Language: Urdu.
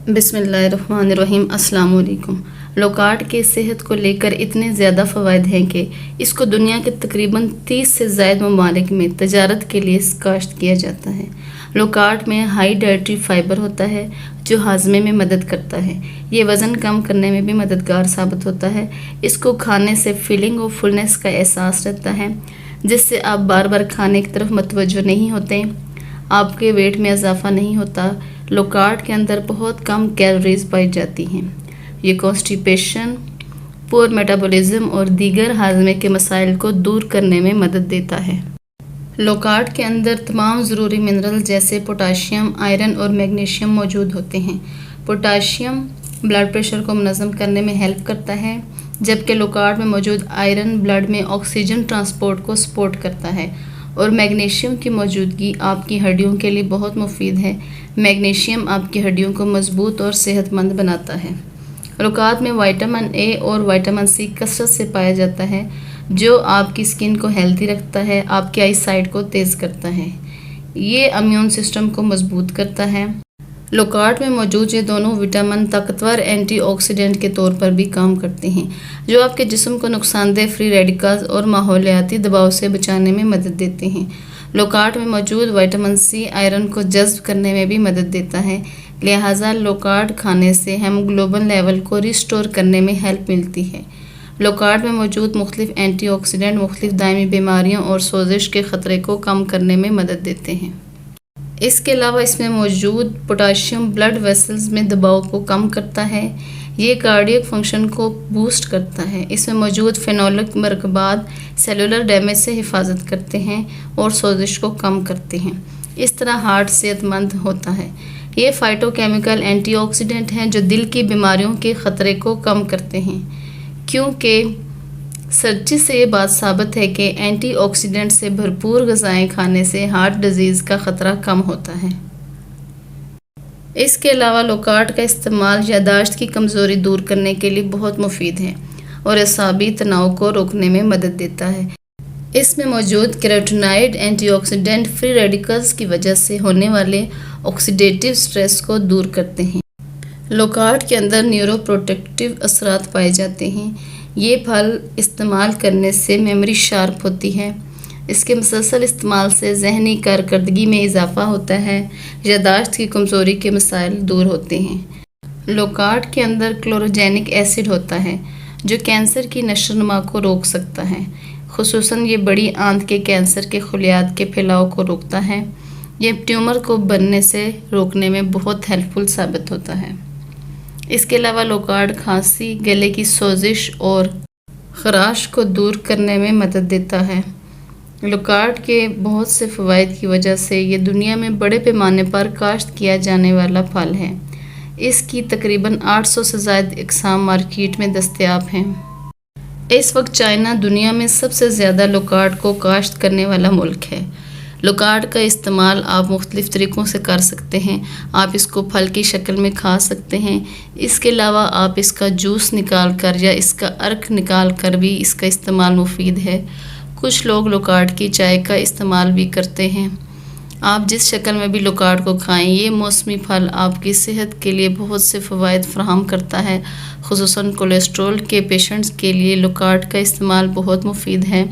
بسم اللہ الرحمن الرحیم۔ السلام علیکم۔ لوکارٹ کے صحت کو لے کر اتنے زیادہ فوائد ہیں کہ اس کو دنیا کے تقریباً 30 سے زائد ممالک میں تجارت کے لیے کاشت کیا جاتا ہے۔ لوکارٹ میں ہائی ڈائٹری فائبر ہوتا ہے جو ہاضمے میں مدد کرتا ہے۔ یہ وزن کم کرنے میں بھی مددگار ثابت ہوتا ہے۔ اس کو کھانے سے فیلنگ اور فلنس کا احساس رہتا ہے جس سے آپ بار بار کھانے کی طرف متوجہ نہیں ہوتے، آپ کے ویٹ میں اضافہ نہیں ہوتا۔ لوکارٹ کے اندر بہت کم کیلوریز پائی جاتی ہیں۔ یہ کانسٹیپیشن، پور میٹابولزم اور دیگر ہاضمے کے مسائل کو دور کرنے میں مدد دیتا ہے۔ لوکارٹ کے اندر تمام ضروری منرل جیسے پوٹاشیم، آئرن اور میگنیشیم موجود ہوتے ہیں۔ پوٹاشیم بلڈ پریشر کو منظم کرنے میں ہیلپ کرتا ہے، جبکہ لوکارٹ میں موجود آئرن بلڈ میں آکسیجن ٹرانسپورٹ کو سپورٹ کرتا ہے، اور میگنیشیم کی موجودگی آپ کی ہڈیوں کے لیے بہت مفید ہے۔ میگنیشیم آپ کی ہڈیوں کو مضبوط اور صحت مند بناتا ہے۔ لوکارٹ میں وٹامن اے اور وٹامن سی کثرت سے پایا جاتا ہے جو آپ کی سکن کو ہیلتھی رکھتا ہے، آپ کی آئی سائٹ کو تیز کرتا ہے، یہ امیون سسٹم کو مضبوط کرتا ہے۔ لوکارٹ میں موجود یہ دونوں وٹامن طاقتور اینٹی آکسیڈنٹ کے طور پر بھی کام کرتے ہیں جو آپ کے جسم کو نقصان دہ فری ریڈیکلز اور ماحولیاتی دباؤ سے بچانے میں مدد دیتے ہیں۔ لوکارٹ میں موجود وٹامن سی آئرن کو جذب کرنے میں بھی مدد دیتا ہے، لہٰذا لوکارٹ کھانے سے ہیموگلوبن لیول کو ریسٹور کرنے میں ہیلپ ملتی ہے۔ لوکارٹ میں موجود مختلف اینٹی آکسیڈنٹ مختلف دائمی بیماریوں اور سوزش کے خطرے کو کم کرنے میں مدد دیتے ہیں۔ اس کے علاوہ اس میں موجود پوٹاشیم بلڈ ویسلز میں دباؤ کو کم کرتا ہے، یہ کارڈیک فنکشن کو بوسٹ کرتا ہے۔ اس میں موجود فینولک مرکبات سیلولر ڈیمیج سے حفاظت کرتے ہیں اور سوزش کو کم کرتے ہیں، اس طرح ہارٹ صحت مند ہوتا ہے۔ یہ فائٹو کیمیکل اینٹی آکسیڈنٹ ہیں جو دل کی بیماریوں کے خطرے کو کم کرتے ہیں، کیونکہ سرچی سے یہ بات ثابت ہے کہ اینٹی آکسیڈنٹ سے بھرپور غذائیں کھانے سے ہارٹ ڈیزیز کا خطرہ کم ہوتا ہے۔ اس کے علاوہ لوکارٹ کا استعمال یادداشت کی کمزوری دور کرنے کے لیے بہت مفید ہے اور اعصابی تناؤ کو روکنے میں مدد دیتا ہے۔ اس میں موجود کیروٹینائڈ اینٹی آکسیڈنٹ فری ریڈیکلز کی وجہ سے ہونے والے آکسیڈیٹیو سٹریس کو دور کرتے ہیں۔ لوکارٹ کے اندر نیورو پروٹیکٹیو اثرات پائے جاتے ہیں۔ یہ پھل استعمال کرنے سے میموری شارپ ہوتی ہے۔ اس کے مسلسل استعمال سے ذہنی کارکردگی میں اضافہ ہوتا ہے، یادداشت کی کمزوری کے مسائل دور ہوتے ہیں۔ لوکارٹ کے اندر کلوروجینک ایسڈ ہوتا ہے جو کینسر کی نشو و نما کو روک سکتا ہے، خصوصاً یہ بڑی آنت کے کینسر کے خلیات کے پھیلاؤ کو روکتا ہے۔ یہ ٹیومر کو بننے سے روکنے میں بہت ہیلپ فل ثابت ہوتا ہے۔ اس کے علاوہ لوکارٹ کھانسی، گلے کی سوزش اور خراش کو دور کرنے میں مدد دیتا ہے۔ لوکارٹ کے بہت سے فوائد کی وجہ سے یہ دنیا میں بڑے پیمانے پر کاشت کیا جانے والا پھل ہے۔ اس کی تقریباً 800 سے زائد اقسام مارکیٹ میں دستیاب ہیں۔ اس وقت چائنا دنیا میں سب سے زیادہ لوکارٹ کو کاشت کرنے والا ملک ہے۔ لوکارٹ کا استعمال آپ مختلف طریقوں سے کر سکتے ہیں۔ آپ اس کو پھل کی شکل میں کھا سکتے ہیں، اس کے علاوہ آپ اس کا جوس نکال کر یا اس کا عرق نکال کر بھی اس کا استعمال مفید ہے۔ کچھ لوگ لوکارٹ کی چائے کا استعمال بھی کرتے ہیں۔ آپ جس شکل میں بھی لوکارٹ کو کھائیں، یہ موسمی پھل آپ کی صحت کے لیے بہت سے فوائد فراہم کرتا ہے، خصوصاً کولیسٹرول کے پیشنٹس کے لیے لوکارٹ کا استعمال بہت مفید ہے۔